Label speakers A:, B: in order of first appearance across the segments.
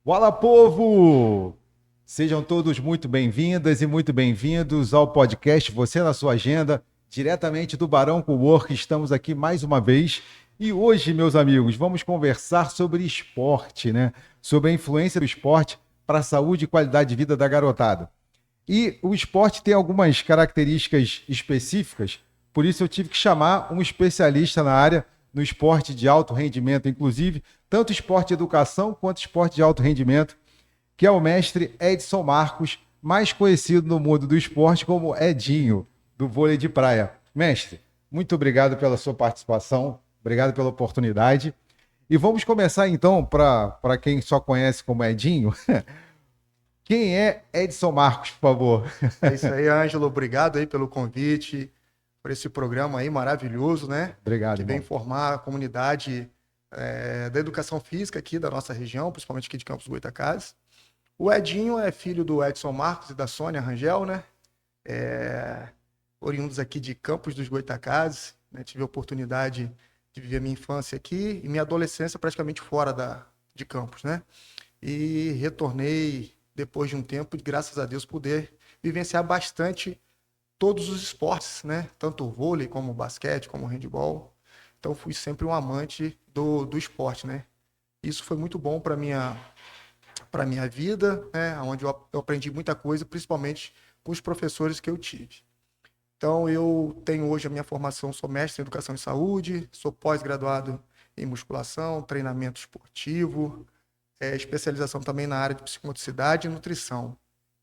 A: Fala, povo! Sejam todos muito bem-vindas e muito bem-vindos ao podcast Você na Sua Agenda, diretamente do Barão Cowork. Estamos aqui mais uma vez e hoje, meus amigos, vamos conversar sobre esporte, né? Sobre a influência do esporte para a saúde e qualidade de vida da garotada. E o esporte tem algumas características específicas, por isso eu tive que chamar um especialista na área no esporte de alto rendimento, inclusive, tanto esporte de educação quanto esporte de alto rendimento, que é o mestre Edson Marcos, mais conhecido no mundo do esporte como Edinho, do vôlei de praia. Mestre, muito obrigado pela sua participação, obrigado pela oportunidade. E vamos começar então, para quem só conhece como Edinho, quem é Edson Marcos, por favor?
B: É isso aí, Ângelo. Obrigado aí pelo convite, por esse programa aí maravilhoso, né?
A: Obrigado,
B: Que vem
A: irmão.
B: informar a comunidade da educação física aqui da nossa região, principalmente aqui de Campos do Goytacazes. O Edinho é filho do Edson Marcos e da Sônia Rangel, né? Oriundos aqui de Campos dos Goytacazes, né? Tive a oportunidade de viver minha infância aqui e minha adolescência praticamente fora de Campos, né? E retornei depois de um tempo, e graças a Deus, poder vivenciar bastante todos os esportes, né? Tanto o vôlei, como o basquete, como o handebol. Então, fui sempre um amante do esporte, né? Isso foi muito bom para minha vida, né? Onde eu aprendi muita coisa, principalmente com os professores que eu tive. Então, eu tenho hoje a minha formação, sou mestre em educação e saúde, sou pós-graduado em musculação, treinamento esportivo, especialização também na área de psicomotricidade e nutrição.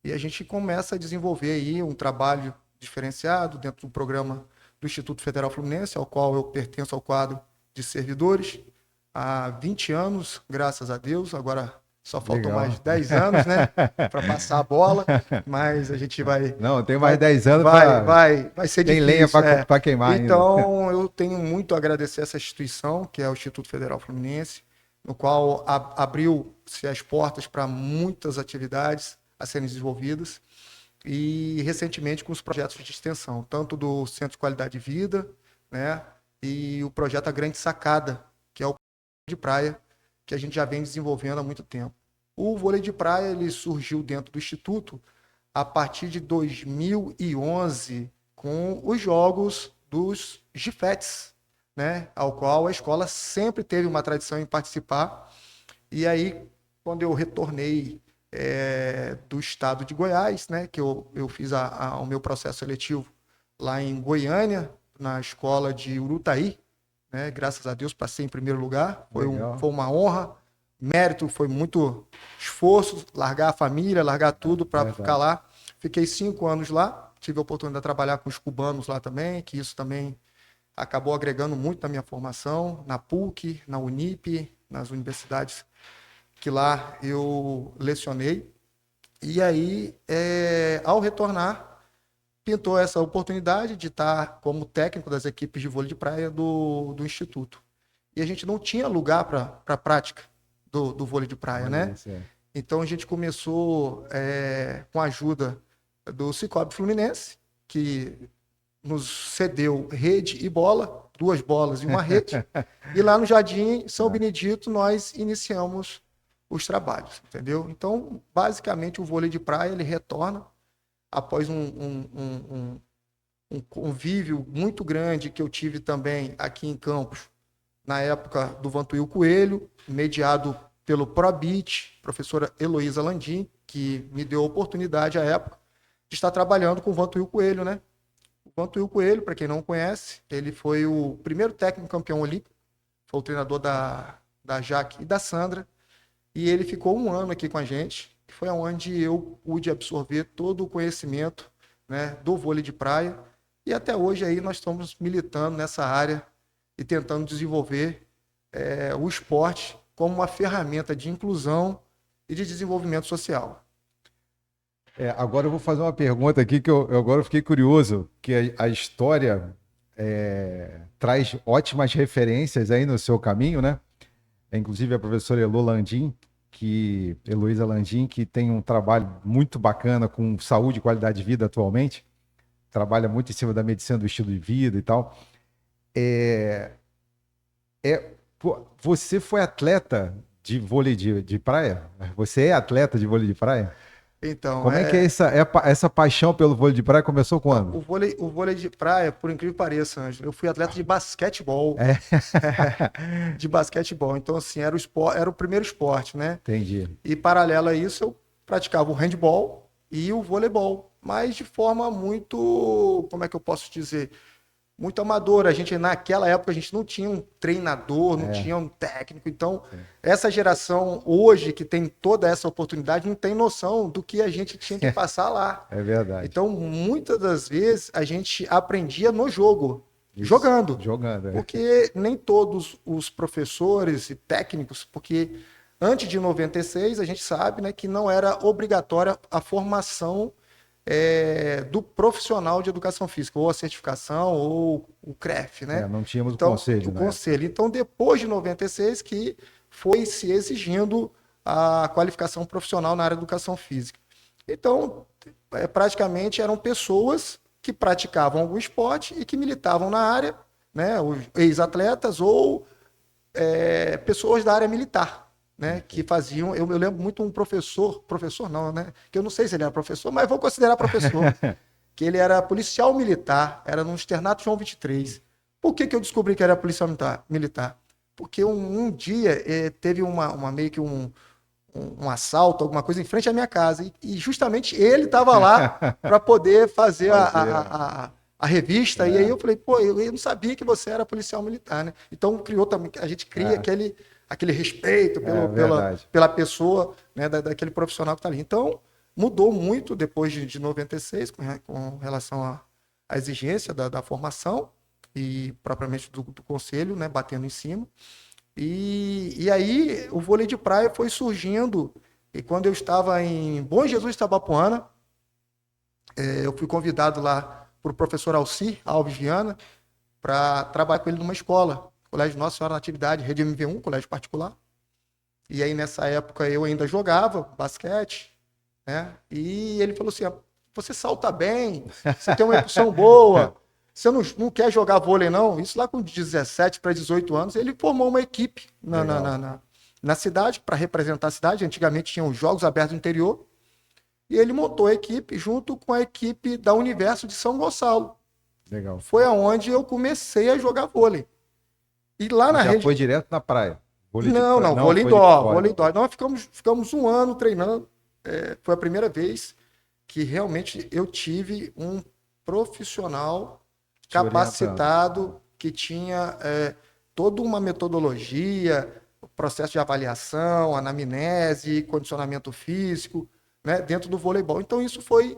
B: E a gente começa a desenvolver aí um trabalho diferenciado dentro do programa do Instituto Federal Fluminense, ao qual eu pertenço ao quadro de servidores há 20 anos, graças a Deus. Agora só faltam mais
A: Legal.
B: 10 anos, né, para passar a bola, mas a gente
A: Não, tem mais
B: vai,
A: 10 anos para.
B: vai ser
A: Tem lenha
B: difícil, é.
A: para queimar ainda.
B: Então, eu tenho muito a agradecer essa instituição, que é o Instituto Federal Fluminense, no qual abriu-se as portas para muitas atividades a serem desenvolvidas e recentemente com os projetos de extensão, tanto do Centro de Qualidade de Vida, né, e o projeto A Grande Sacada, que é o de praia, que a gente já vem desenvolvendo há muito tempo. O vôlei de praia ele surgiu dentro do Instituto a partir de 2011 com os jogos dos GIFETs, né, ao qual a escola sempre teve uma tradição em participar. E aí, quando eu retornei do estado de Goiás, né, que eu fiz o meu processo seletivo lá em Goiânia, na escola de Urutaí, né, graças a Deus passei em primeiro lugar,
A: Legal.
B: foi uma honra, mérito, foi muito esforço, largar a família, largar tudo para ficar
A: Verdade.
B: lá. Fiquei 5 anos lá, tive a oportunidade de trabalhar com os cubanos lá também, que isso também acabou agregando muito na minha formação, na PUC, na Unip, nas universidades que lá eu lecionei. E aí, ao retornar, pintou essa oportunidade de estar como técnico das equipes de vôlei de praia do Instituto. E a gente não tinha lugar para a prática do vôlei de praia,
A: Olha
B: né?
A: isso. É.
B: Então a gente começou com a ajuda do Cicobi Fluminense, que nos cedeu rede e bola, 2 bolas e uma rede. E lá no Jardim São
A: Ah,
B: Benedito nós iniciamos os trabalhos, entendeu? Então, basicamente, o vôlei de praia ele retorna após um convívio muito grande que eu tive também aqui em Campos, na época do Vantuil Coelho, mediado pelo Probit, professora Heloísa Landim, que me deu a oportunidade à época de estar trabalhando com o Vantuil Coelho, né? O Vantuil Coelho, para quem não conhece, ele foi o primeiro técnico campeão olímpico, foi o treinador da Jaque e da Sandra, e ele ficou um ano aqui com a gente, que foi onde eu pude absorver todo o conhecimento, né, do vôlei de praia, e até hoje aí nós estamos militando nessa área e tentando desenvolver o esporte como uma ferramenta de inclusão e de desenvolvimento social.
A: agora eu vou fazer uma pergunta aqui que eu agora eu fiquei curioso, que a história traz ótimas referências aí no seu caminho, né? Inclusive a professora Heloísa Landim, que tem um trabalho muito bacana com saúde e qualidade de vida atualmente, trabalha muito em cima da medicina do estilo de vida e tal. Pô, você foi atleta de vôlei de praia? Você é atleta de vôlei de praia?
B: Então,
A: Como é que é essa paixão pelo vôlei de praia começou
B: então,
A: quando?
B: o vôlei de praia, por incrível que pareça, Ângelo, eu fui atleta de basquetebol.
A: É.
B: De basquetebol. Então, assim, era o primeiro esporte, né?
A: Entendi.
B: E paralelo a isso, eu praticava o handball e o voleibol, mas de forma muito, como é que eu posso dizer? Muito amadora. Naquela época, a gente não tinha um treinador, não
A: É,
B: tinha um técnico. Então,
A: sim.
B: essa geração hoje, que tem toda essa oportunidade, não tem noção do que a gente tinha que passar lá.
A: É verdade.
B: Então, muitas das vezes, a gente aprendia no jogo,
A: Isso.
B: jogando.
A: Jogando, é.
B: Porque nem todos os professores e técnicos, porque antes de 96, a gente sabe, né, que não era obrigatória a formação do profissional de educação física, ou a certificação, ou o CREF, né?
A: Não tínhamos o
B: Então,
A: conselho
B: o
A: na época.
B: conselho. Então, depois de 96, que foi se exigindo a qualificação profissional na área de educação física. Então, praticamente eram pessoas que praticavam algum esporte e que militavam na área, né? Os ex-atletas ou pessoas da área militar, né, que faziam. Eu lembro muito um professor não, né, que eu não sei se ele era professor, mas vou considerar professor, que ele era policial militar, era no Externato João 23. Por que eu descobri que era policial militar? Porque um dia teve meio que um assalto, alguma coisa em frente à minha casa, e justamente ele estava lá para poder fazer a revista, e aí
A: É,
B: eu falei, pô, eu não sabia que você era policial militar, né? Então criou também, a gente cria
A: é,
B: aquele respeito
A: é verdade.
B: pela pessoa, né, daquele profissional que está ali. Então, mudou muito depois de 96 com relação à exigência da formação e propriamente do conselho, né, batendo em cima. E aí o vôlei de praia foi surgindo, e quando eu estava em Bom Jesus, Itabapoana, eu fui convidado lá por professor Alcir Alves Viana para trabalhar com ele numa escola, Colégio Nossa Senhora Natividade, Rede MV1, colégio particular. E aí nessa época eu ainda jogava basquete, né? E ele falou assim: "Ah, você salta bem, você tem uma impulsão boa, você não quer jogar vôlei, não?" Isso lá com 17 para 18 anos, ele formou uma equipe
A: Legal,
B: na cidade para representar a cidade. Antigamente tinham os Jogos Abertos do Interior, e ele montou a equipe junto com a equipe da Universo de São Gonçalo.
A: legal.
B: Foi aonde eu comecei a jogar vôlei. E lá
A: E
B: na
A: já
B: rede.
A: foi direto na praia. Vôlei de
B: Não,
A: praia.
B: não,
A: Não,
B: vôlei
A: foi de
B: indoor,
A: fora.
B: vôlei indoor. Nós ficamos um ano treinando. Foi a primeira vez que realmente eu tive um profissional
A: Te orientando.
B: capacitado que tinha toda uma metodologia, processo de avaliação, anamnese, condicionamento físico, né, dentro do voleibol. Então isso foi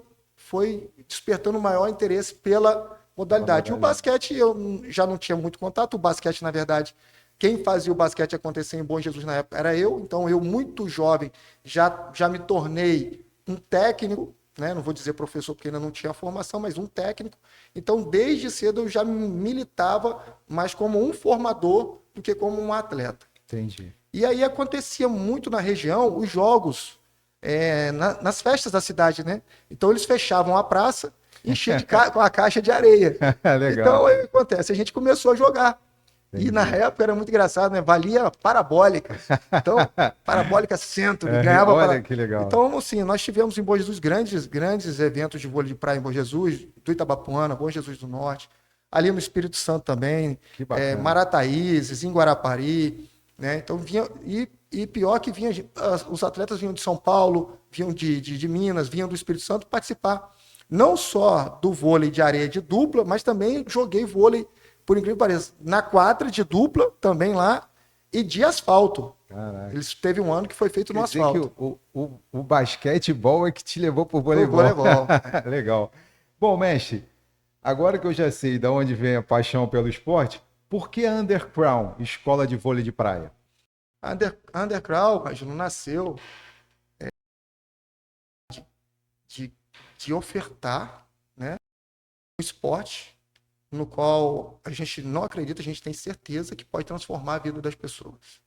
B: despertando maior interesse pela
A: Pela
B: modalidade. E o
A: modalidade.
B: basquete eu já não tinha muito contato. O basquete, na verdade, quem fazia o basquete acontecer em Bom Jesus na época era eu. Então eu, muito jovem, já me tornei um técnico, né? Não vou dizer professor porque ainda não tinha formação, mas um técnico. Então, desde cedo eu já militava mais como um formador do que como um atleta.
A: Entendi.
B: E aí acontecia muito na região os jogos nas festas da cidade, né? Então eles fechavam a praça, enchia com a caixa de areia.
A: Legal.
B: Então aí o que acontece? A gente começou a jogar. E na
A: Entendi.
B: época era muito engraçado, né? Valia parabólica. Então, parabólica centro, ganhava
A: Olha
B: para.
A: que legal.
B: Então, assim, nós tivemos em Bom Jesus grandes eventos de vôlei de praia em Bom Jesus, do Itabapuana, Bom Jesus do Norte, ali no Espírito Santo também,
A: Que bacana.
B: Marataízes, em Guarapari, né? Então vinha. E pior que vinha, os atletas vinham de São Paulo, vinham de Minas, vinham do Espírito Santo participar. Não só do vôlei de areia de dupla, mas também joguei vôlei, por incrível que pareça, na quadra de dupla, também lá, e de asfalto.
A: Caraca.
B: Eles teve um ano que foi feito no
A: Quer dizer que
B: asfalto.
A: o basquetebol é que te levou pro
B: Pro
A: voleibol.
B: voleibol.
A: Legal. Bom, mestre, agora que eu já sei de onde vem a paixão pelo esporte, por que a Underground, escola de vôlei de praia?
B: Undercrown, mas não nasceu de, de ofertar, né, um esporte no qual a gente não acredita, a gente tem certeza que pode transformar a vida das pessoas.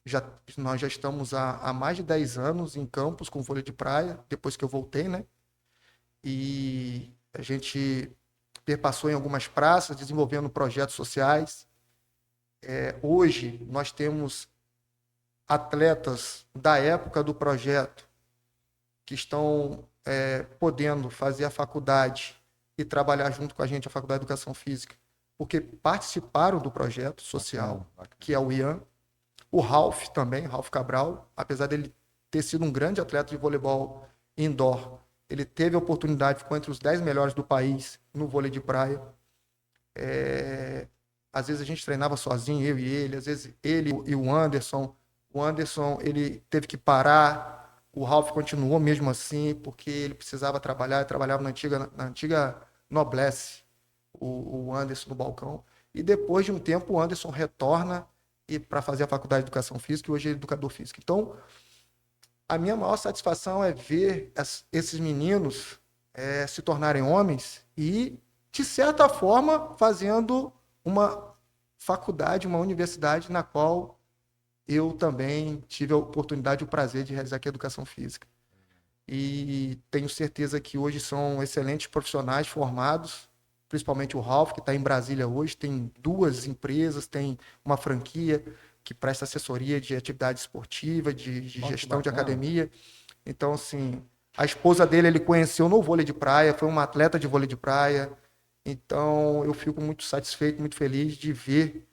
B: Já, nós já estamos há mais de 10 anos em Campos com vôlei de praia, depois que eu voltei, né? E a gente perpassou em algumas praças, desenvolvendo projetos sociais. Hoje nós temos atletas da época do projeto que estão podendo fazer a faculdade e trabalhar junto com a gente, a Faculdade de Educação Física, porque participaram do projeto social,
A: Bacana.
B: que é o IAN. O Ralf também, Ralf Cabral, apesar dele ter sido um grande atleta de voleibol indoor, ele teve a oportunidade, ficou entre os 10 melhores do país no vôlei de praia. Às vezes a gente treinava sozinho, eu e ele, às vezes ele e o Anderson. O Anderson, ele teve que parar, o Ralf continuou mesmo assim, porque ele precisava trabalhar, ele trabalhava na antiga Noblesse, o Anderson no balcão. E depois de um tempo, o Anderson retorna para fazer a Faculdade de Educação Física, e hoje ele é educador físico. Então, a minha maior satisfação é ver esses meninos se tornarem homens e, de certa forma, fazendo uma faculdade, uma universidade na qual eu também tive a oportunidade e o prazer de realizar aqui a educação física. E tenho certeza que hoje são excelentes profissionais formados, principalmente o Ralf, que está em Brasília hoje, tem 2 empresas, tem uma franquia que presta assessoria de atividade esportiva, de gestão de academia. Então, assim, a esposa dele ele conheceu no vôlei de praia, foi uma atleta de vôlei de praia. Então, eu fico muito satisfeito, muito feliz de ver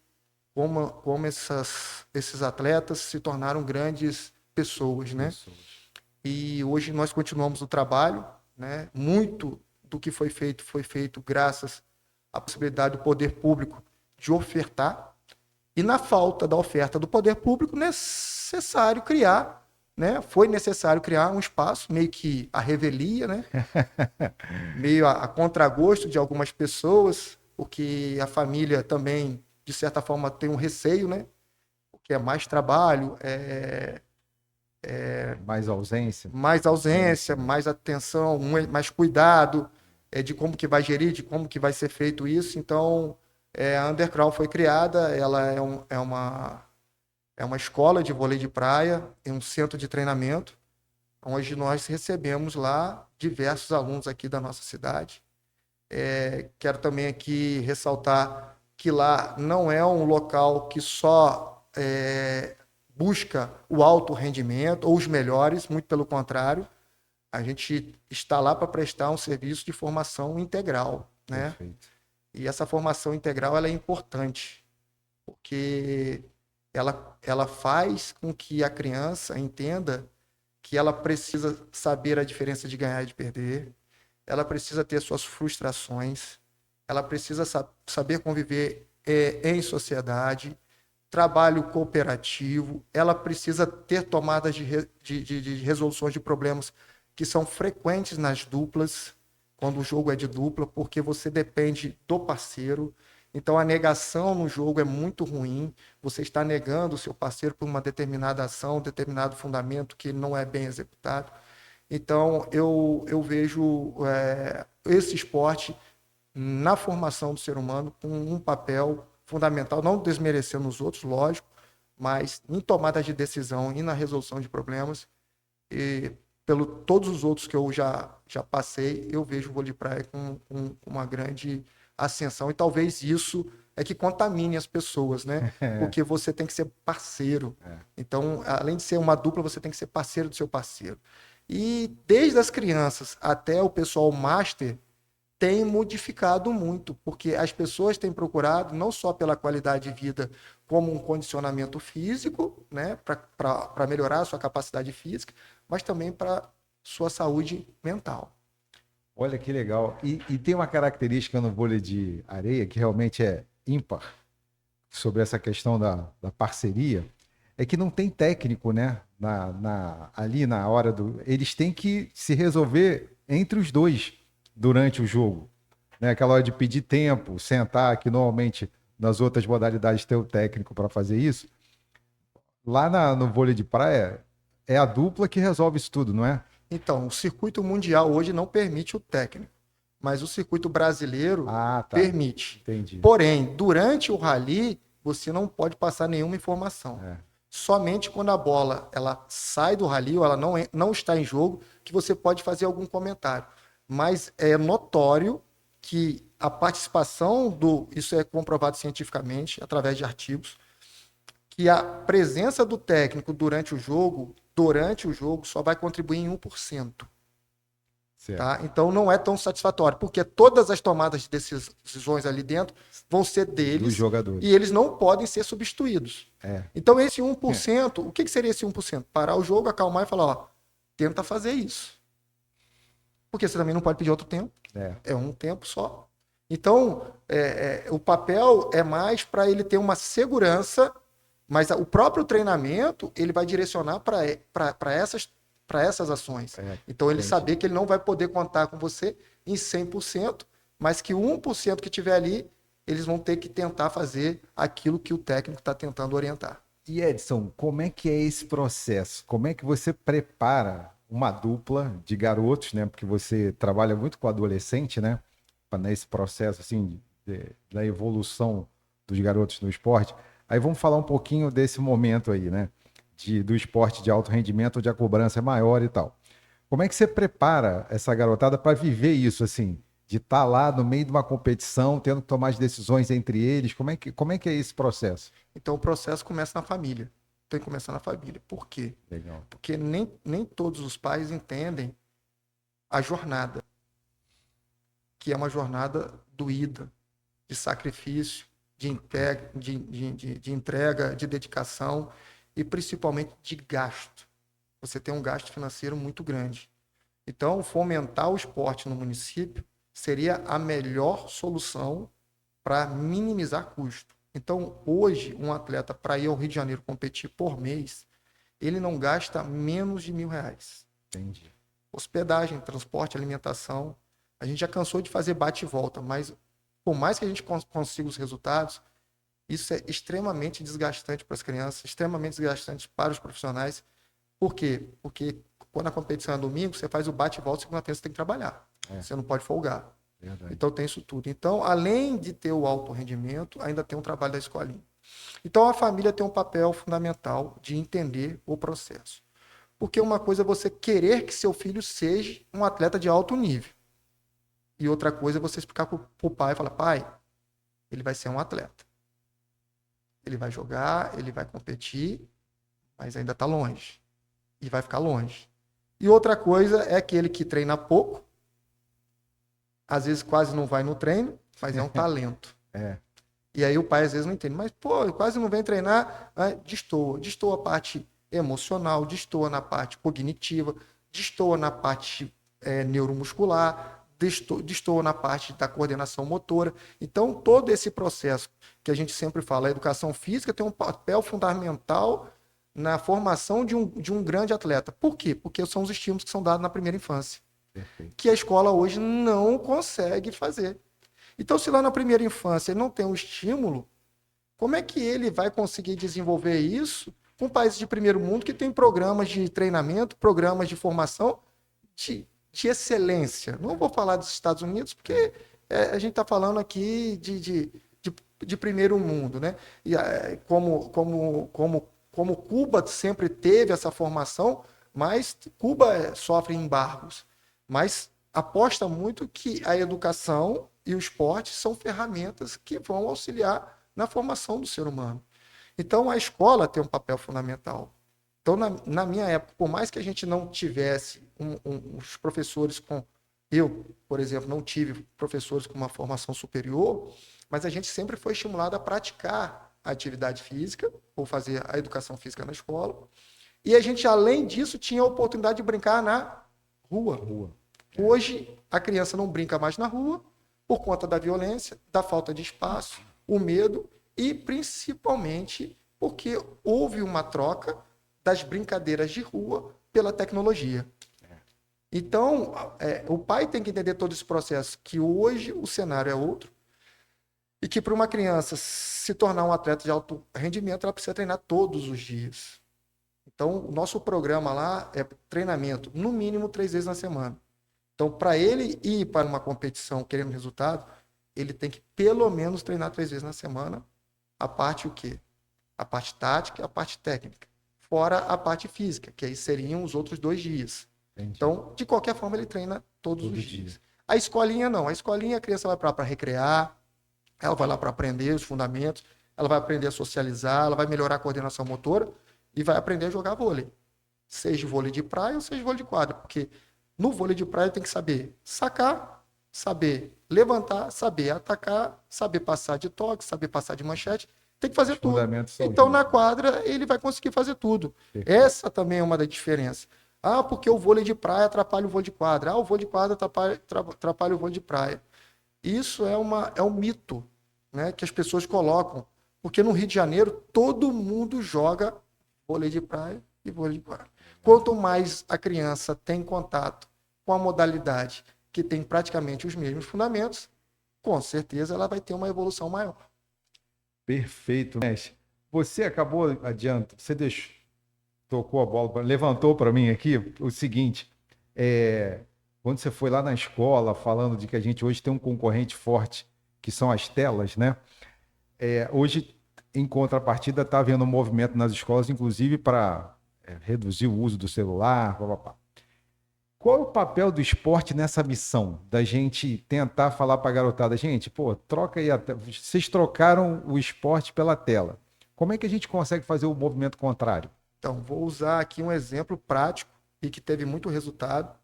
B: como esses atletas se tornaram grandes pessoas, né? E hoje nós continuamos o trabalho, né? Muito do que foi feito graças à possibilidade do poder público de ofertar. E na falta da oferta do poder público, necessário criar, né? Foi necessário criar um espaço, meio que a revelia, né? Meio a contragosto de algumas pessoas, porque a família também, de certa forma, tem um receio, né? Porque é mais trabalho,
A: Mais ausência.
B: mais atenção, mais cuidado de como que vai gerir, de como que vai ser feito isso. Então, a Undercrawl foi criada, ela é uma escola de vôlei de praia, é um centro de treinamento, onde nós recebemos lá diversos alunos aqui da nossa cidade. Quero também aqui ressaltar que lá não é um local que só busca o alto rendimento ou os melhores, muito pelo contrário, a gente está lá para prestar um serviço de formação integral, né?
A: Perfeito.
B: E essa formação integral ela é importante, porque ela faz com que a criança entenda que ela precisa saber a diferença de ganhar e de perder, ela precisa ter suas frustrações, ela precisa saber conviver em sociedade, trabalho cooperativo, ela precisa ter tomadas de resoluções de problemas que são frequentes nas duplas, quando o jogo é de dupla, porque você depende do parceiro. Então, a negação no jogo é muito ruim. Você está negando o seu parceiro por uma determinada ação, um determinado fundamento que não é bem executado. Então, eu vejo esse esporte na formação do ser humano com um papel fundamental, não desmerecendo os outros, lógico, mas em tomada de decisão e na resolução de problemas. E pelo todos os outros que eu já passei, eu vejo o vôlei de praia com uma grande ascensão. E talvez isso é que contamine as pessoas, né? Porque você tem que ser parceiro. Então, além de ser uma dupla, você tem que ser parceiro do seu parceiro. E desde as crianças até o pessoal master, tem modificado muito, porque as pessoas têm procurado, não só pela qualidade de vida, como um condicionamento físico, né, para melhorar a sua capacidade física, mas também para sua saúde mental.
A: Olha que legal. E tem uma característica no vôlei de areia que realmente é ímpar sobre essa questão da parceria, é que não tem técnico, né? Ali na hora do. Eles têm que se resolver entre os dois durante o jogo. Né? Aquela hora de pedir tempo, sentar, que normalmente nas outras modalidades tem o técnico para fazer isso. Lá no vôlei de praia, é a dupla que resolve isso tudo, não é?
B: Então, o circuito mundial hoje não permite o técnico, mas o circuito brasileiro permite.
A: Entendi.
B: Porém, durante o rally, você não pode passar nenhuma informação. Somente quando a bola ela sai do rally ou ela não está em jogo, que você pode fazer algum comentário. Mas é notório que a participação isso é comprovado cientificamente, através de artigos, que a presença do técnico durante o jogo só vai contribuir em 1%. Tá? Então não é tão satisfatório, porque todas as tomadas de decisões ali dentro vão ser deles
A: Dos jogadores.
B: e eles não podem ser substituídos. Então esse 1%, o que seria esse 1%? Parar o jogo, acalmar e falar, ó, tenta fazer isso. Porque você também não pode pedir outro tempo. É um tempo só. Então, o papel é mais para ele ter uma segurança, mas o próprio treinamento ele vai direcionar para essas ações. Então, ele saber que ele não vai poder contar com você em 100%, mas que o 1% que tiver ali, eles vão ter que tentar fazer aquilo que o técnico está tentando orientar.
A: E Edson, como é que é esse processo? Como é que você prepara uma dupla de garotos, né? Porque você trabalha muito com adolescente, né? Nesse processo assim da evolução dos garotos no esporte. Aí vamos falar um pouquinho desse momento aí, né? Do esporte de alto rendimento, onde a cobrança é maior e tal. Como é que você prepara essa garotada para viver isso, assim? De estar lá no meio de uma competição, tendo que tomar as decisões entre eles? Como é que é esse processo?
B: Então, o processo começa na família. Tem que começar na família. Por quê?
A: Legal.
B: Porque nem todos os pais entendem a jornada, que é uma jornada doída, de sacrifício, de entrega, de dedicação e principalmente de gasto. Você tem um gasto financeiro muito grande. Então, fomentar o esporte no município seria a melhor solução para minimizar custo. Então, hoje, um atleta, para ir ao Rio de Janeiro competir por mês, ele não gasta menos de R$1.000.
A: Entendi.
B: Hospedagem, transporte, alimentação. A gente já cansou de fazer bate e volta, mas por mais que a gente consiga os resultados, isso é extremamente desgastante para as crianças, extremamente desgastante para os profissionais. Por quê? Porque quando a competição é domingo, você faz o bate e volta, segunda-feira você tem que trabalhar. Você não pode folgar.
A: Verdade.
B: Então tem isso tudo. Então, além de ter o alto rendimento, ainda tem um trabalho da escolinha. Então a família tem um papel fundamental de entender o processo. Porque uma coisa é você querer que seu filho seja um atleta de alto nível. E outra coisa é você explicar para o pai e falar, pai, ele vai ser um atleta. Ele vai jogar, ele vai competir, mas ainda está longe. E vai ficar longe. E outra coisa é aquele que treina pouco, às vezes quase não vai no treino, mas é um talento. E aí o pai às vezes não entende, mas pô, quase não vem treinar, destoa a parte emocional, destoa na parte cognitiva, destoa na parte neuromuscular, destoa na parte da coordenação motora. Então todo esse processo que a gente sempre fala, a educação física tem um papel fundamental na formação de um grande atleta. Por quê? Porque são os estímulos que são dados na primeira infância. Perfeito. Que a escola hoje não consegue fazer. Então, se lá na primeira infância ele não tem um estímulo, como é que ele vai conseguir desenvolver isso com países de primeiro mundo que tem programas de treinamento, programas de formação de excelência? Não vou falar dos Estados Unidos, porque a gente está falando aqui de primeiro mundo, né? E como Cuba sempre teve essa formação, mas Cuba sofre embargos. Mas aposta muito que a educação e o esporte são ferramentas que vão auxiliar na formação do ser humano. Então, a escola tem um papel fundamental. Então, na minha época, por mais que a gente não tivesse os professores com... Eu, por exemplo, não tive professores com uma formação superior, mas a gente sempre foi estimulado a praticar a atividade física, ou fazer a educação física na escola. E a gente, além disso, tinha a oportunidade de brincar na rua. Hoje, a criança não brinca mais na rua por conta da violência, da falta de espaço, o medo e, principalmente, porque houve uma troca das brincadeiras de rua pela tecnologia. Então, o pai tem que entender todo esse processo, que hoje o cenário é outro e que para uma criança se tornar um atleta de alto rendimento, ela precisa treinar todos os dias. Então, o nosso programa lá é treinamento, no mínimo 3 vezes na semana. Então, para ele ir para uma competição querendo resultado, ele tem que pelo menos treinar 3 vezes na semana. A parte o quê? A parte tática e a parte técnica. Fora a parte física, que aí seriam os outros 2 dias. Entendi. Então, de qualquer forma, ele treina todos os dias. A escolinha não. A escolinha a criança vai para recrear, ela vai lá para aprender os fundamentos, ela vai aprender a socializar, ela vai melhorar a coordenação motora e vai aprender a jogar vôlei. Seja vôlei de praia ou seja vôlei de quadra. Porque no vôlei de praia tem que saber sacar, saber levantar, saber atacar, saber passar de toque, saber passar de manchete. Tem que fazer
A: Os
B: tudo.
A: fundamentos são
B: Então, na
A: juntos.
B: quadra, ele vai conseguir fazer tudo.
A: Perfeito.
B: Essa também é uma das diferenças. Ah, porque o vôlei de praia atrapalha o vôlei de quadra. Ah, o vôlei de quadra atrapalha o vôlei de praia. Isso é um mito, né, que as pessoas colocam. Porque no Rio de Janeiro, todo mundo joga vôlei de praia e vôlei de quadra. Quanto mais a criança tem contato com a modalidade que tem praticamente os mesmos fundamentos, com certeza ela vai ter uma evolução maior.
A: Perfeito, mestre. Você acabou, adianta, você deixou, tocou a bola, levantou para mim aqui o seguinte, quando você foi lá na escola falando de que a gente hoje tem um concorrente forte, que são as telas, né? Hoje, em contrapartida, está havendo um movimento nas escolas, inclusive para reduzir o uso do celular, papapá. Qual é o papel do esporte nessa missão? Da gente tentar falar para a garotada, gente, pô, troca aí, vocês trocaram o esporte pela tela. Como é que a gente consegue fazer o movimento contrário?
B: Então, vou usar aqui um exemplo prático e que teve muito resultado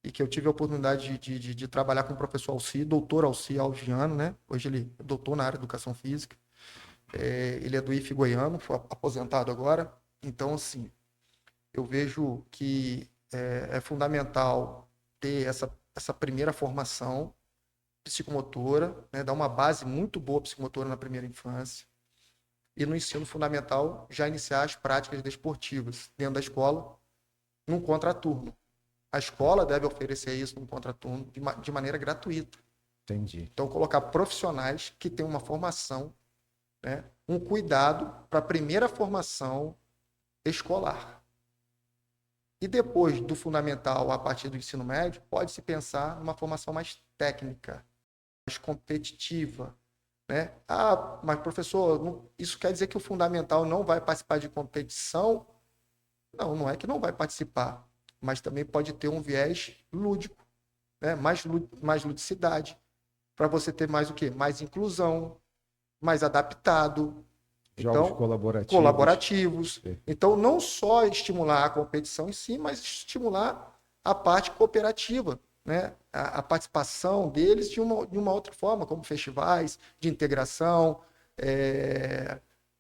B: e que eu tive a oportunidade de trabalhar com o professor Alci, doutor Alci Algiano, né? Hoje ele é doutor na área de educação física. Ele é do IFE Goiano, foi aposentado agora. Então, assim, eu vejo que é fundamental ter essa primeira formação psicomotora, né? Dar uma base muito boa psicomotora na primeira infância. E no ensino fundamental, já iniciar as práticas desportivas dentro da escola, num contraturno. A escola deve oferecer isso num contraturno de maneira gratuita.
A: Entendi.
B: Então, colocar profissionais que têm uma formação, né? Um cuidado para a primeira formação escolar. E depois do fundamental, a partir do ensino médio, pode-se pensar numa formação mais técnica, mais competitiva, né? Ah, mas professor, isso quer dizer que o fundamental não vai participar de competição? Não, não é que não vai participar, mas também pode ter um viés lúdico, né? Mais ludicidade, para você ter mais o quê? Mais inclusão, mais adaptado.
A: Jogos
B: Então,
A: colaborativos.
B: Então, não só estimular a competição em si, mas estimular a parte cooperativa, né? A participação deles de uma outra forma, como festivais de integração,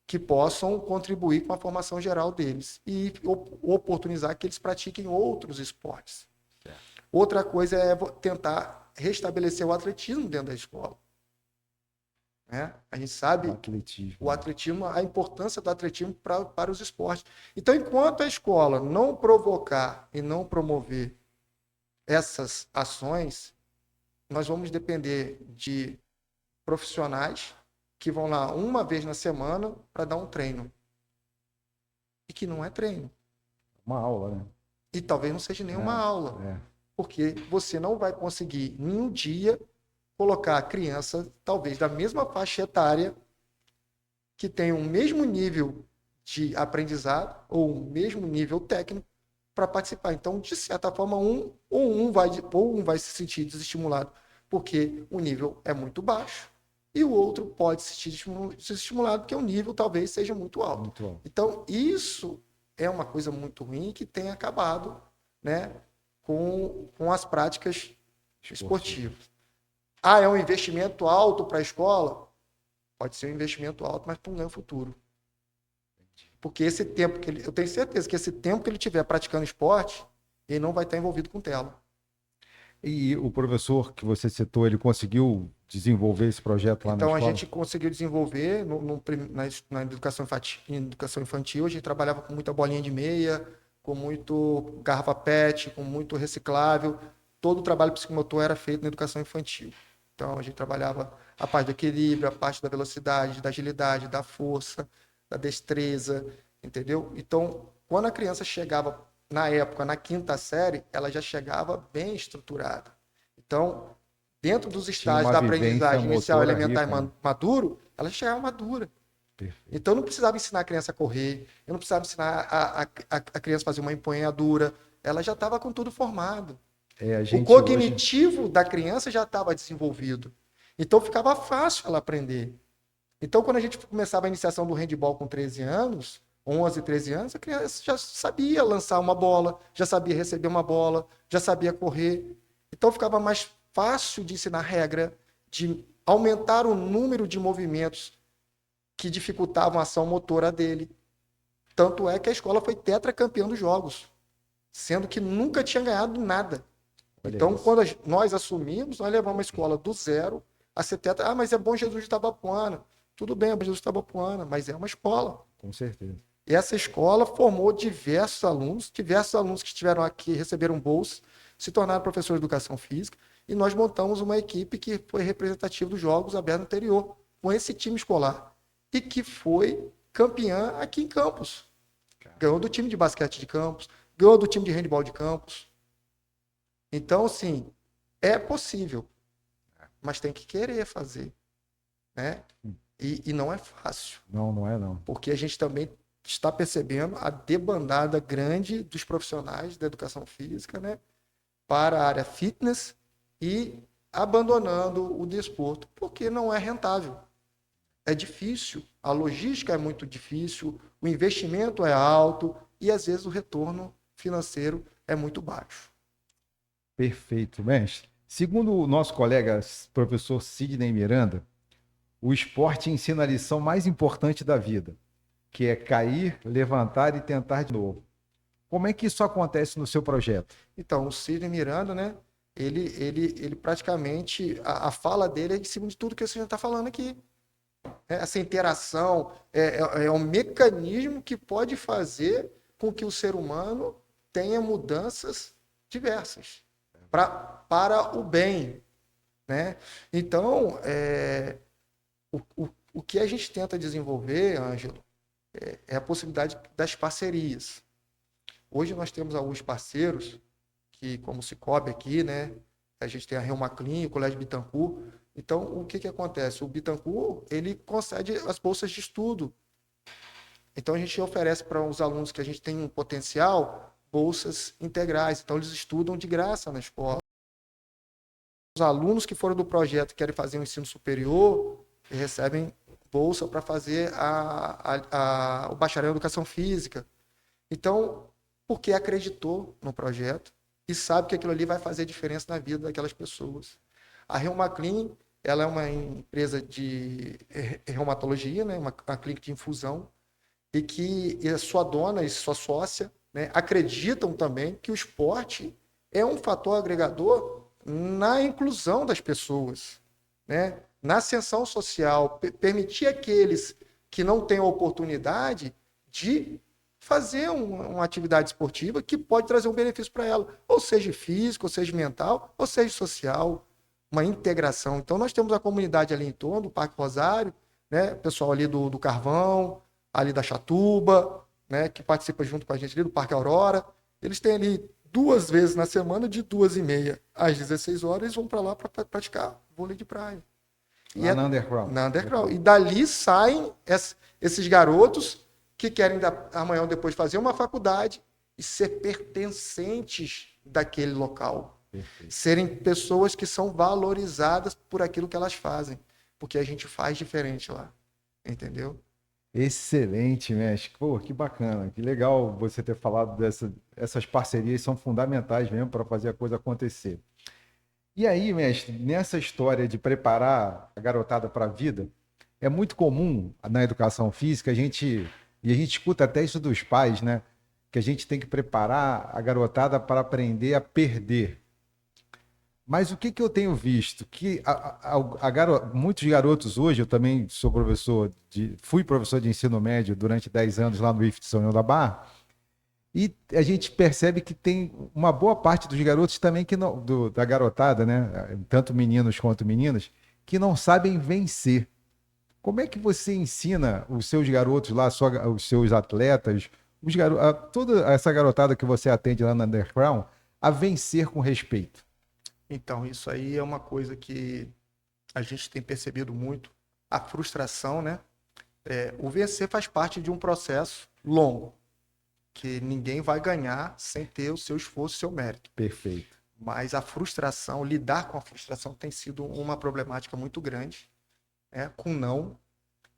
B: que possam contribuir com a formação geral deles e oportunizar que eles pratiquem outros esportes. Outra coisa é tentar restabelecer o atletismo dentro da escola. Né? A gente sabe o atletismo, a importância do atletismo para os esportes. Então, enquanto a escola não provocar e não promover essas ações, nós vamos depender de profissionais que vão lá uma vez na semana para dar um treino. E que não é treino.
A: Uma aula, né?
B: E talvez não seja nenhuma aula. Porque você não vai conseguir, em um dia, colocar a criança, talvez da mesma faixa etária, que tem o mesmo nível de aprendizado ou o mesmo nível técnico para participar. Então, de certa forma, um vai se sentir desestimulado porque o nível é muito baixo e o outro pode se sentir estimulado porque o nível talvez seja muito alto.
A: Muito alto.
B: Então, isso é uma coisa muito ruim que tem acabado, né, com as práticas esportivas. Ah, é um investimento alto para a escola? Pode ser um investimento alto, mas para um ganho futuro. Porque esse tempo eu tenho certeza que esse tempo que ele estiver praticando esporte, ele não vai estar envolvido com tela.
A: E o professor que você citou, ele conseguiu desenvolver esse projeto lá na escola?
B: Então, a gente conseguiu desenvolver na educação infantil, a gente trabalhava com muita bolinha de meia, com muito garrafa PET, com muito reciclável. Todo o trabalho psicomotor era feito na educação infantil. Então, a gente trabalhava a parte do equilíbrio, a parte da velocidade, da agilidade, da força, da destreza, entendeu? Então, quando a criança chegava, na época, na 5ª série, ela já chegava bem estruturada. Então, dentro dos estágios da aprendizagem inicial, elementar e maduro, ela já chegava madura. Perfeito. Então, eu não precisava ensinar a criança a correr, eu não precisava ensinar a criança a fazer uma empunhadura, ela já estava com tudo formado.
A: A
B: O
A: gente
B: cognitivo da criança já estava desenvolvido. Então ficava fácil ela aprender. Então, quando a gente começava a iniciação do handebol com 13 anos, 11, 13 anos, a criança já sabia lançar uma bola, já sabia receber uma bola, já sabia correr. Então, ficava mais fácil de ensinar regra, de aumentar o número de movimentos que dificultavam a ação motora dele. Tanto é que a escola foi tetracampeã dos jogos, sendo que nunca tinha ganhado nada.
A: Olha
B: Então,
A: isso.
B: quando nós assumimos, nós levamos a escola do zero a ser tetra. Ah, mas é Bom Jesus de Itabapuana. Tudo bem, é Bom Jesus de Itabapuana, mas é uma escola.
A: Com certeza.
B: E essa escola formou diversos alunos que estiveram aqui, receberam bolsa, se tornaram professores de educação física, e nós montamos uma equipe que foi representativa dos Jogos Abertos anterior, com esse time escolar, e que foi campeã aqui em Campos. Ganhou do time de basquete de Campos, ganhou do time de handebol de Campos. Então, assim, é possível, mas tem que querer fazer, né? E não é fácil.
A: Não é não.
B: Porque a gente também está percebendo a debandada grande dos profissionais da educação física, né, para a área fitness e abandonando o desporto, porque não é rentável. É difícil, a logística é muito difícil, o investimento é alto e às vezes o retorno financeiro é muito baixo.
A: Perfeito, mestre. Segundo o nosso colega professor Sidney Miranda, o esporte ensina a lição mais importante da vida, que é cair, levantar e tentar de novo. Como é que isso acontece no seu projeto?
B: Então, o Sidney Miranda, né, ele praticamente, a fala dele é em cima de tudo que a gente está falando aqui. Essa interação é um mecanismo que pode fazer com que o ser humano tenha mudanças diversas para o bem, né? Então, o que a gente tenta desenvolver, Ângelo, é a possibilidade das parcerias. Hoje nós temos alguns parceiros, que como o Cicobi aqui, né? A gente tem a Reumaklin, o Colégio Bittencourt. Então, o que acontece? O Bittencourt, ele concede as bolsas de estudo. Então, a gente oferece para os alunos que a gente tem um potencial, bolsas integrais. Então, eles estudam de graça na escola. Os alunos que foram do projeto e querem fazer um ensino superior, recebem bolsa para fazer o bacharel em educação física. Então, porque acreditou no projeto e sabe que aquilo ali vai fazer diferença na vida daquelas pessoas. A Reumaklin, ela é uma empresa de reumatologia, né? uma clínica de infusão, e que a sua dona e sua sócia, né, acreditam também que o esporte é um fator agregador na inclusão das pessoas, né? Na ascensão social, permitir aqueles que não têm a oportunidade de fazer uma atividade esportiva que pode trazer um benefício para ela, ou seja físico, ou seja mental, ou seja social, uma integração. Então, nós temos a comunidade ali em torno do Parque Rosário, né? O pessoal ali do Carvão, ali da Chatuba, né? Que participa junto com a gente ali do Parque Aurora. Eles têm ali 2 vezes na semana, de 2h30 às 16 horas, eles vão para lá para praticar vôlei de praia.
A: Lá na Underground.
B: Na Underground. E dali saem esses garotos que querem amanhã ou depois fazer uma faculdade e ser pertencentes daquele local. Perfeito. Serem pessoas que são valorizadas por aquilo que elas fazem. Porque a gente faz diferente lá. Entendeu?
A: Excelente, mestre. Pô, que bacana. Que legal você ter falado essas parcerias, são fundamentais mesmo para fazer a coisa acontecer. E aí, mestre, nessa história de preparar a garotada para a vida, é muito comum na educação física e a gente escuta até isso dos pais, né? Que a gente tem que preparar a garotada para aprender a perder. Mas o que eu tenho visto? Que muitos garotos hoje, eu também sou fui professor de ensino médio durante 10 anos lá no IF de São João da Barra, e a gente percebe que tem uma boa parte dos garotos também que não, da garotada, né? Tanto meninos quanto meninas, que não sabem vencer. Como é que você ensina os seus garotos lá, os seus atletas, toda essa garotada que você atende lá na Underground, a vencer com respeito?
B: Então, isso aí é uma coisa que a gente tem percebido muito, a frustração, né? O vencer faz parte de um processo longo, que ninguém vai ganhar sem ter o seu esforço e seu mérito.
A: Perfeito.
B: Mas a frustração, lidar com a frustração tem sido uma problemática muito grande, né? Com não,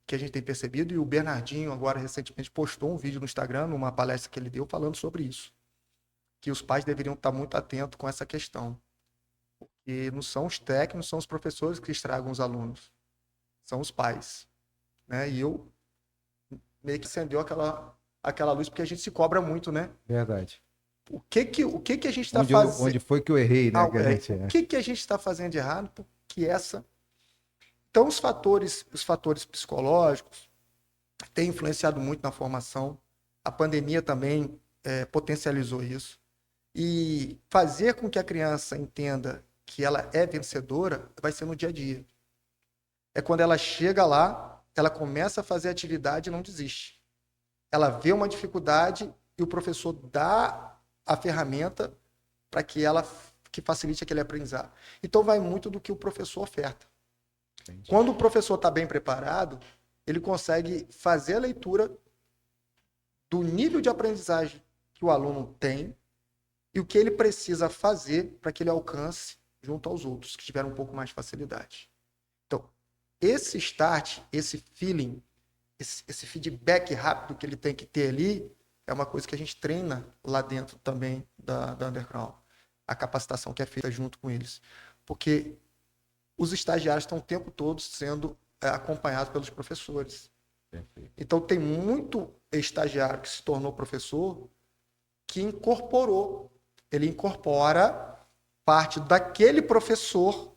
B: que a gente tem percebido. E o Bernardinho, agora recentemente, postou um vídeo no Instagram, numa palestra que ele deu, falando sobre isso. Que os pais deveriam estar muito atentos com essa questão. E não são os técnicos, não são os professores que estragam os alunos, são os pais, né? E eu meio que acendeu aquela luz, porque a gente se cobra muito, né?
A: Verdade.
B: O que a gente está
A: Onde,
B: fazendo?
A: onde foi que eu errei, né? Que a gente,
B: O que a gente está fazendo de errado? Que essa. Então, os fatores psicológicos têm influenciado muito na formação. A pandemia também potencializou isso. E fazer com que a criança entenda que ela é vencedora vai ser no dia a dia. É quando ela chega lá, ela começa a fazer atividade e não desiste. Ela vê uma dificuldade e o professor dá a ferramenta para que facilite aquele aprendizado. Então vai muito do que o professor oferta.
A: Entendi.
B: Quando o professor está bem preparado, ele consegue fazer a leitura do nível de aprendizagem que o aluno tem e o que ele precisa fazer para que ele alcance junto aos outros que tiveram um pouco mais de facilidade. Então, esse start, esse feeling, esse feedback rápido que ele tem que ter ali, é uma coisa que a gente treina lá dentro também da Underground. A capacitação que é feita junto com eles. Porque os estagiários estão o tempo todo sendo acompanhados pelos professores.
A: Perfeito.
B: Então, tem muito estagiário que se tornou professor que incorporou. Ele incorpora parte daquele professor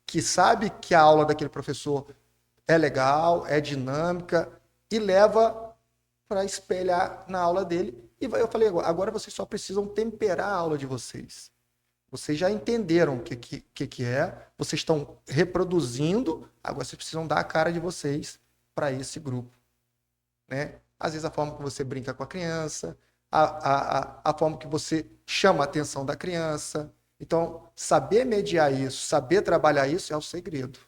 B: que sabe que a aula daquele professor é legal, é dinâmica, e leva para espelhar na aula dele. E eu falei, agora vocês só precisam temperar a aula de vocês. Vocês já entenderam o que é, vocês estão reproduzindo, agora vocês precisam dar a cara de vocês para esse grupo. Né? Às vezes a forma que você brinca com a criança, a forma que você chama a atenção da criança. Então, saber mediar isso, saber trabalhar isso é o segredo.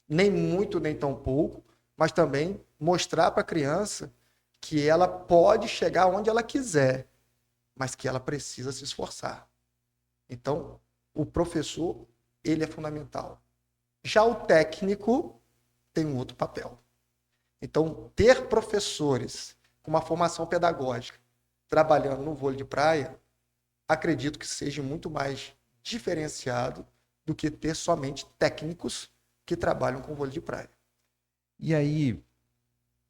B: Nem muito, nem tão pouco, mas também mostrar para a criança que ela pode chegar onde ela quiser, mas que ela precisa se esforçar. Então, o professor, ele é fundamental. Já o técnico tem um outro papel. Então, ter professores com uma formação pedagógica trabalhando no vôlei de praia, acredito que seja muito mais diferenciado do que ter somente técnicos que trabalham com vôlei de praia.
A: E aí,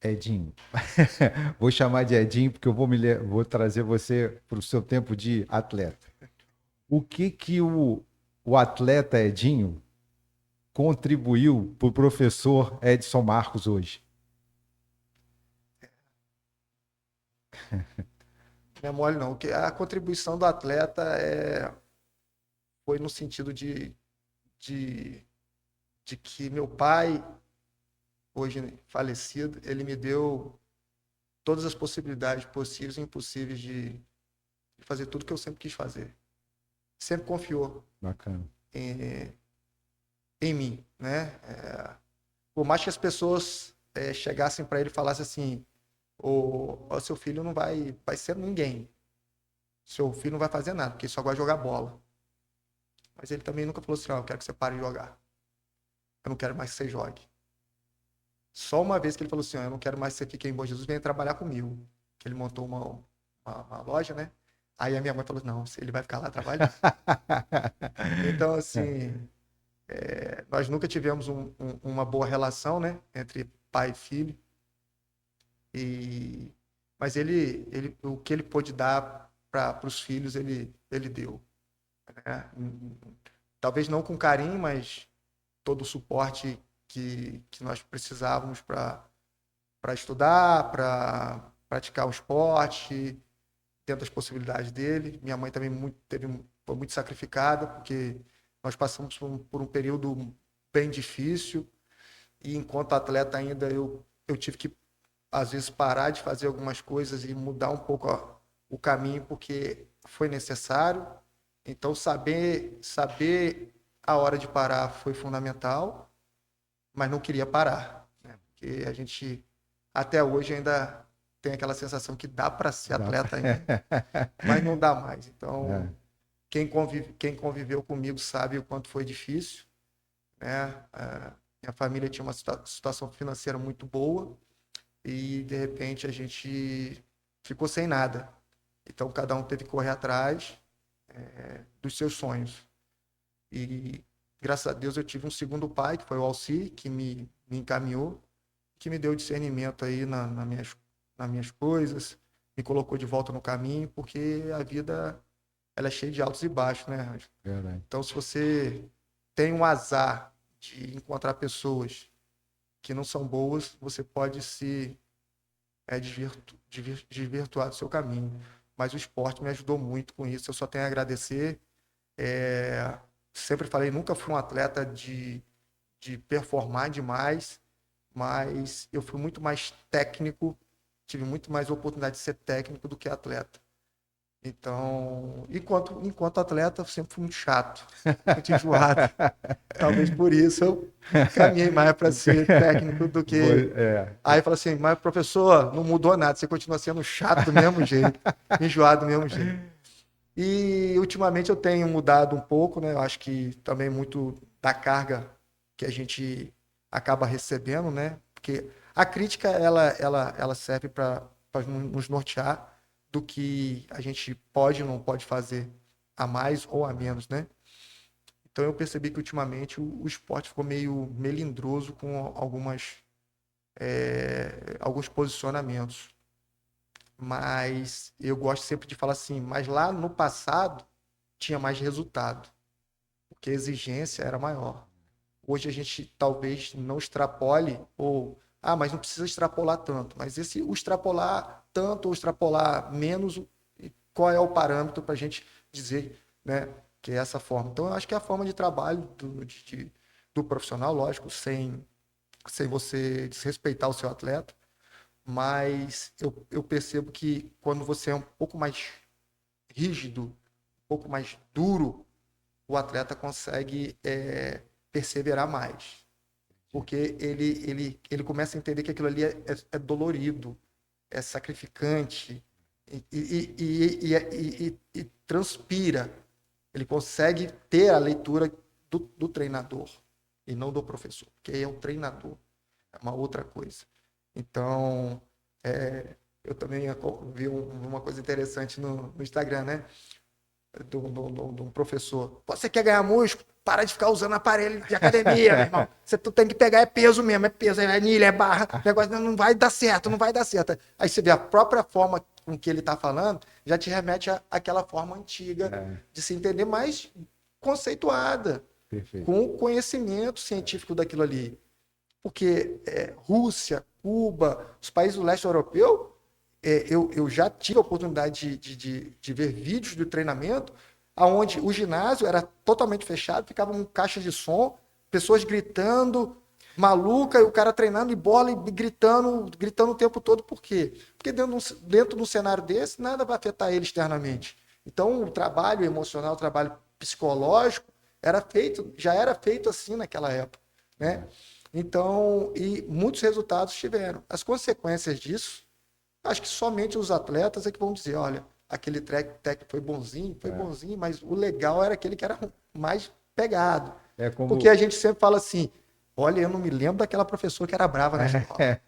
A: Edinho, vou chamar de Edinho porque eu vou trazer você para o seu tempo de atleta. O que o atleta Edinho contribuiu para o professor Edson Marcos hoje?
B: Não é mole, não. A contribuição do atleta foi no sentido de que meu pai, hoje falecido, ele me deu todas as possibilidades possíveis e impossíveis de fazer tudo que eu sempre quis fazer. Sempre confiou
A: Bacana.
B: em mim, né? Por mais que as pessoas chegassem para ele e falassem assim, o seu filho não vai ser ninguém. Seu filho não vai fazer nada, porque ele só gosta de jogar bola. Mas ele também nunca falou assim, eu quero que você pare de jogar. Eu não quero mais que você jogue. Só uma vez que ele falou assim, eu não quero mais que você fique em Bom Jesus, venha trabalhar comigo. Que ele montou uma loja, né? Aí a minha mãe falou, não, ele vai ficar lá trabalhando. Então, assim, nós nunca tivemos uma boa relação, né? Entre pai e filho. Mas o que ele pôde dar para os filhos, ele deu. Né? Talvez não com carinho, mas todo o suporte que nós precisávamos para estudar, para praticar o esporte, dentro das possibilidades dele. Minha mãe também foi muito sacrificada, porque nós passamos por um período bem difícil, e enquanto atleta ainda eu tive que, às vezes, parar de fazer algumas coisas e mudar um pouco o caminho, porque foi necessário. Então, saber a hora de parar foi fundamental, mas não queria parar, né? Porque a gente, até hoje, ainda tem aquela sensação que dá para ser atleta ainda, mas não dá mais. Então, quem conviveu comigo sabe o quanto foi difícil, né? Minha família tinha uma situação financeira muito boa e, de repente, a gente ficou sem nada. Então, cada um teve que correr atrás dos seus sonhos. E, graças a Deus, eu tive um segundo pai, que foi o Alci, que me encaminhou, que me deu discernimento aí nas minhas coisas, me colocou de volta no caminho, porque a vida ela é cheia de altos e baixos, né, Ranjo?
A: Verdade.
B: Então, se você tem um azar de encontrar pessoas que não são boas, você pode se desvirtuar do seu caminho. Mas o esporte me ajudou muito com isso, eu só tenho a agradecer. Sempre falei, nunca fui um atleta de performar demais, mas eu fui muito mais técnico, tive muito mais oportunidade de ser técnico do que atleta. Então, enquanto atleta, eu sempre fui muito chato, muito enjoado. Talvez por isso eu caminhei mais para ser técnico do que... Aí eu falo assim, mas professor, não mudou nada, você continua sendo chato do mesmo jeito, enjoado do mesmo jeito. E ultimamente eu tenho mudado um pouco, né? Eu acho que também muito da carga que a gente acaba recebendo, né? Porque a crítica, ela serve para nos nortear do que a gente pode ou não pode fazer a mais ou a menos, né? Então eu percebi que ultimamente o esporte ficou meio melindroso com alguns posicionamentos. Mas eu gosto sempre de falar assim, mas lá no passado tinha mais resultado, porque a exigência era maior. Hoje a gente talvez não extrapole, mas não precisa extrapolar tanto. Mas o extrapolar tanto ou extrapolar menos, qual é o parâmetro para a gente dizer, né, que é essa forma? Então, eu acho que é a forma de trabalho do profissional, lógico, sem você desrespeitar o seu atleta, mas eu percebo que quando você é um pouco mais rígido, um pouco mais duro, o atleta consegue perseverar mais. Porque ele começa a entender que aquilo ali é dolorido, é sacrificante e transpira. Ele consegue ter a leitura do treinador e não do professor, porque é o treinador, é uma outra coisa. Então, eu também vi uma coisa interessante no Instagram, né? De um professor. Você quer ganhar músculo? Para de ficar usando aparelho de academia, meu irmão. Tu tem que pegar, é peso mesmo, é peso, é anilha, é barra. O negócio não vai dar certo, não vai dar certo. Aí você vê a própria forma com que ele está falando, já te remete àquela forma antiga de se entender, mais conceituada. Perfeito. Com o conhecimento científico daquilo ali. Porque Rússia, Cuba, os países do leste europeu, eu já tive a oportunidade de ver vídeos do treinamento onde o ginásio era totalmente fechado, ficavam caixas de som, pessoas gritando, maluca, e o cara treinando e bola e gritando o tempo todo. Por quê? Porque dentro de um cenário desse, nada vai afetar ele externamente. Então, o trabalho emocional, o trabalho psicológico, já era feito assim naquela época, né? Então, e muitos resultados tiveram. As consequências disso, acho que somente os atletas é que vão dizer, olha, aquele track foi bonzinho, mas o legal era aquele que era mais pegado. Porque a gente sempre fala assim, olha, eu não me lembro daquela professora que era brava na escola.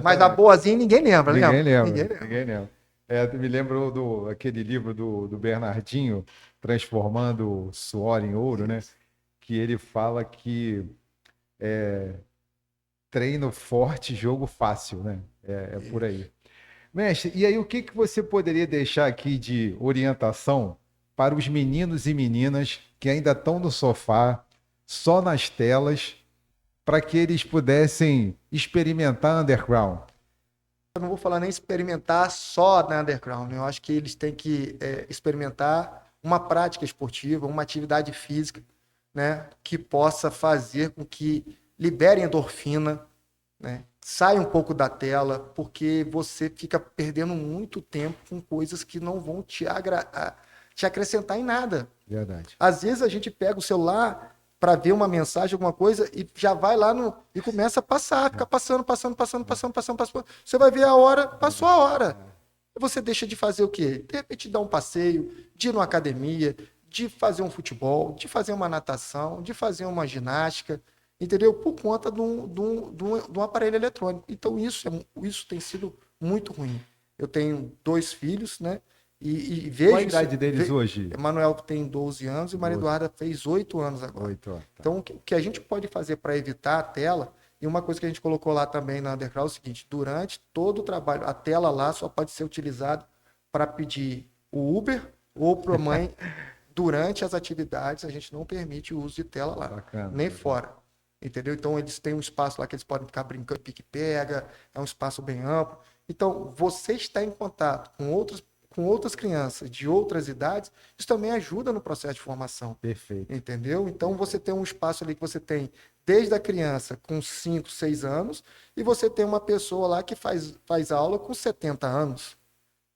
B: Mas a boazinha ninguém lembra, né?
A: Ninguém lembra. Me lembro aquele livro do Bernardinho, Transformando Suor em Ouro, né? Que ele fala que treino forte, jogo fácil, né? É por aí. Mestre, e aí o que você poderia deixar aqui de orientação para os meninos e meninas que ainda estão no sofá, só nas telas, para que eles pudessem experimentar underground?
B: Eu não vou falar nem experimentar só na underground, eu acho que eles têm que experimentar uma prática esportiva, uma atividade física, né, que possa fazer com que libere endorfina, né, saia um pouco da tela, porque você fica perdendo muito tempo com coisas que não vão te acrescentar em nada.
A: Verdade.
B: Às vezes a gente pega o celular para ver uma mensagem, alguma coisa, e já vai lá e começa a passar, fica passando. Você vai ver a hora, passou a hora. Você deixa de fazer o quê? De repente dar um passeio, de ir numa academia, de fazer um futebol, de fazer uma natação, de fazer uma ginástica, entendeu? Por conta de um aparelho eletrônico. Então, isso tem sido muito ruim. Eu tenho 2 filhos, né? E vejo
A: Qual a idade deles hoje?
B: Emanuel tem 12 anos e Maria
A: 12.
B: Eduarda fez 8 anos agora.
A: 8 anos. Tá.
B: Então, o que a gente pode fazer para evitar a tela, e uma coisa que a gente colocou lá também na Underground é o seguinte, durante todo o trabalho, a tela lá só pode ser utilizada para pedir o Uber ou para a mãe. Durante as atividades, a gente não permite o uso de tela lá,
A: Bacana,
B: nem
A: bacana.
B: fora. Entendeu? Então, eles têm um espaço lá que eles podem ficar brincando, pique-pega, é um espaço bem amplo. Então, você está em contato com outras crianças de outras idades, isso também ajuda no processo de formação.
A: Perfeito.
B: Entendeu? Então, você tem um espaço ali que você tem desde a criança com 5, 6 anos, e você tem uma pessoa lá que faz aula com 70 anos.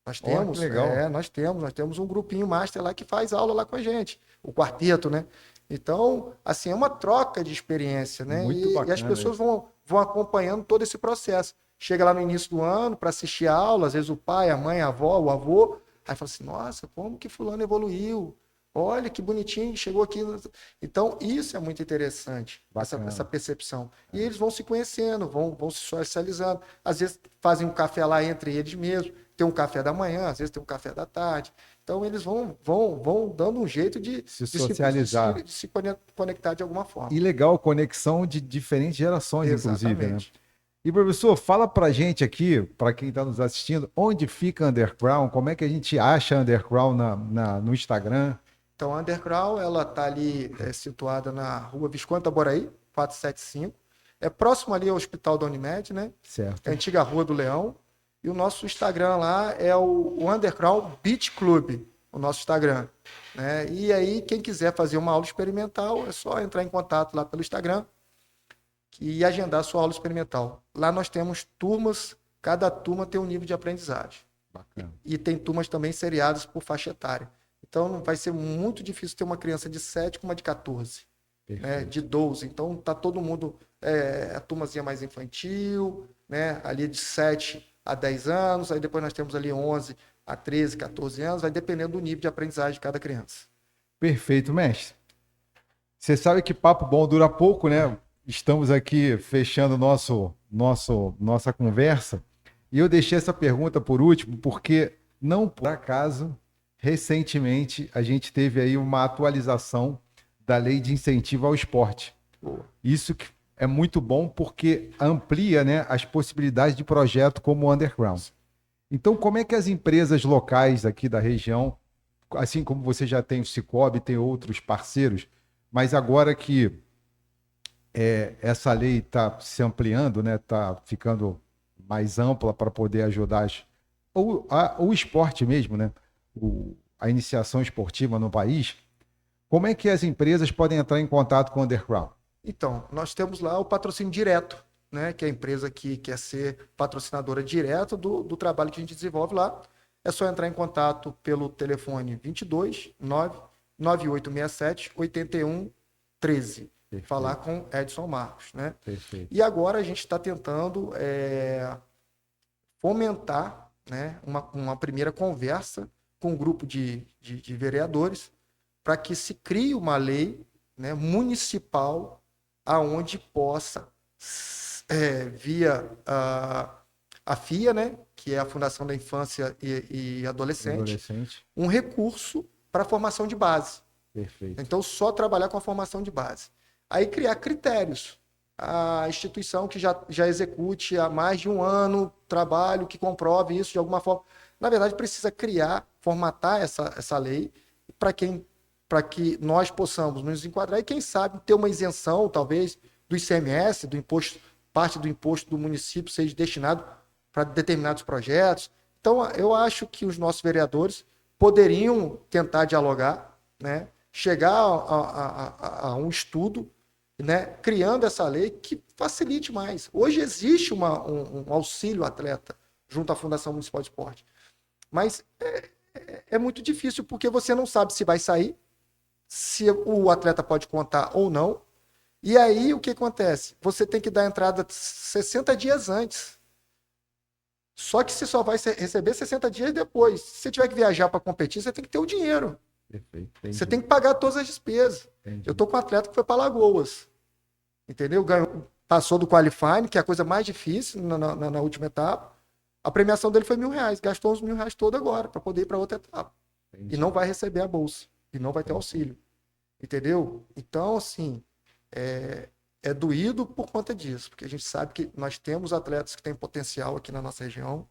B: Nós temos,
A: que legal.
B: nós temos um grupinho master lá que faz aula lá com a gente, o quarteto, né? Então, assim, é uma troca de experiência, né?
A: Muito
B: E
A: bacana
B: as pessoas vão acompanhando todo esse processo. Chega lá no início do ano para assistir a aula, às vezes o pai, a mãe, a avó, o avô, aí fala assim, nossa, como que fulano evoluiu? Olha que bonitinho, chegou aqui. Então, isso é muito interessante, essa percepção. E eles vão se conhecendo, vão se socializando. Às vezes fazem um café lá entre eles mesmos, tem um café da manhã, às vezes tem um café da tarde. Então, eles vão dando um jeito de
A: socializar.
B: de se conectar de alguma forma.
A: E legal, conexão de diferentes gerações, inclusive, né?
B: Exatamente.
A: E, professor, fala pra gente aqui, para quem está nos assistindo, onde fica Underground, como é que a gente acha Underground no Instagram?
B: Então, a Underground, ela está ali situada na rua Visconde Itaboraí, 475. É próximo ali ao Hospital da Unimed, né?
A: Certo.
B: É a antiga Rua do Leão. E o nosso Instagram lá é o Underground Beach Club, o nosso Instagram. Né? E aí, quem quiser fazer uma aula experimental, é só entrar em contato lá pelo Instagram e agendar a sua aula experimental. Lá nós temos turmas, cada turma tem um nível de aprendizagem.
A: Bacana.
B: E tem turmas também seriadas por faixa etária. Então, vai ser muito difícil ter uma criança de 7 com uma de 14, né? De 12. Então, tá todo mundo, a turmazinha mais infantil, né? Ali de 7 a 10 anos, aí depois nós temos ali 11 a 13, 14 anos, vai dependendo do nível de aprendizagem de cada criança.
A: Perfeito, mestre. Você sabe que papo bom dura pouco, né? Estamos aqui fechando nossa conversa, e eu deixei essa pergunta por último, porque não por acaso, recentemente, a gente teve aí uma atualização da lei de incentivo ao esporte. Isso que é muito bom porque amplia, né, as possibilidades de projeto como o Underground. Então, como é que as empresas locais aqui da região, assim como você já tem o Cicobi, tem outros parceiros, mas agora que essa lei está se ampliando, né, está ficando mais ampla para poder ajudar o esporte mesmo, né, a iniciação esportiva no país, como é que as empresas podem entrar em contato com o Underground?
B: Então, nós temos lá o patrocínio direto, né? Que é a empresa que quer ser patrocinadora direto do trabalho que a gente desenvolve lá. É só entrar em contato pelo telefone 22 99867 8113. Falar com Edson Marcos, né?
A: Perfeito.
B: E agora a gente está tentando fomentar, né, uma primeira conversa com um grupo de vereadores para que se crie uma lei, né, municipal aonde possa, via a FIA, né, que é a Fundação da Infância e Adolescente, um recurso para a formação de base.
A: Perfeito.
B: Então, só trabalhar com a formação de base. Aí, criar critérios. A instituição que já execute há mais de um ano trabalho, que comprove isso de alguma forma. Na verdade, precisa formatar essa lei para que nós possamos nos enquadrar e, quem sabe, ter uma isenção, talvez, do ICMS, do imposto, parte do imposto do município seja destinado para determinados projetos. Então, eu acho que os nossos vereadores poderiam tentar dialogar, né, chegar a um estudo, né, criando essa lei que facilite mais. Hoje existe um auxílio atleta junto à Fundação Municipal de Esporte, mas é muito difícil porque você não sabe se vai sair, se o atleta pode contar ou não. E aí o que acontece? Você tem que dar entrada 60 dias antes. Só que você só vai receber 60 dias depois. Se você tiver que viajar para competir, você tem que ter o dinheiro.
A: Perfeito.
B: Você tem que pagar todas as despesas.
A: Entendi.
B: Eu tô com um atleta que foi para Lagoas, entendeu? Ganhou, passou do qualifying, que é a coisa mais difícil na última etapa. A premiação dele foi R$ 1.000, gastou uns R$ 1.000 todo agora para poder ir para outra etapa.
A: Entendi.
B: E não vai receber a bolsa, e não vai ter auxílio, entendeu? Então, assim, é doído por conta disso, porque a gente sabe que nós temos atletas que têm potencial aqui na nossa região.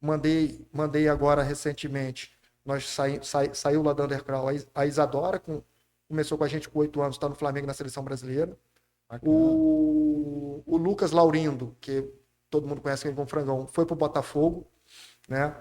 B: Mandei agora recentemente, saiu lá do Undercrawl, a Isadora, começou com a gente com 8 anos, está no Flamengo na seleção brasileira. O Lucas Laurindo, que todo mundo conhece ele como Frangão, foi para o Botafogo, né?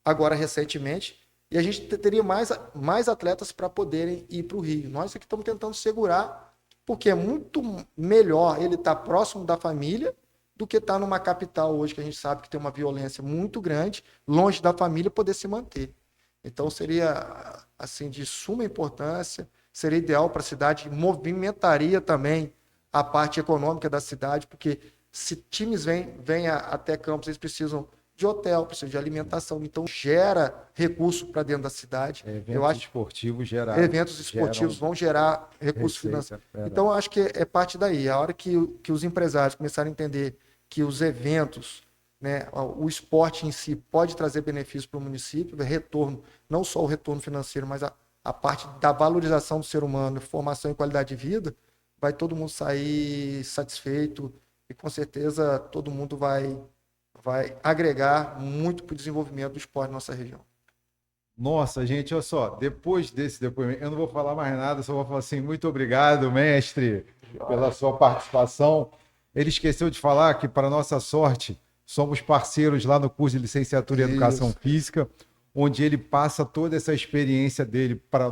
B: Agora recentemente. E a gente teria mais atletas para poderem ir para o Rio. Nós aqui estamos tentando segurar, porque é muito melhor ele estar próximo da família do que estar numa capital hoje, que a gente sabe que tem uma violência muito grande, longe da família, poder se manter. Então seria assim de suma importância, seria ideal para a cidade, movimentaria também a parte econômica da cidade, porque se times vêm até Campos, eles precisam de hotel, precisam de alimentação, então gera recurso para dentro da cidade. Eventos esportivos vão gerar recurso financeiro. Então eu acho que é parte daí. A hora que os empresários começarem a entender que os eventos, né, o esporte em si pode trazer benefícios para o município, retorno, não só o retorno financeiro, mas a parte da valorização do ser humano, formação e qualidade de vida, vai todo mundo sair satisfeito e com certeza todo mundo vai agregar muito para o desenvolvimento do esporte na nossa região.
A: Nossa, gente, olha só, depois desse depoimento, eu não vou falar mais nada, só vou falar assim, muito obrigado, mestre, pela sua participação. Ele esqueceu de falar que, para nossa sorte, somos parceiros lá no curso de licenciatura em Educação Física, onde ele passa toda essa experiência dele para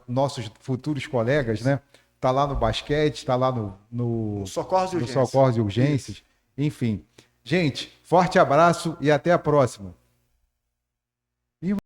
A: nossos futuros colegas, né? Tá lá no basquete, tá lá no
B: Socorros
A: e Urgências. Isso. Enfim. Gente, forte abraço e até a próxima.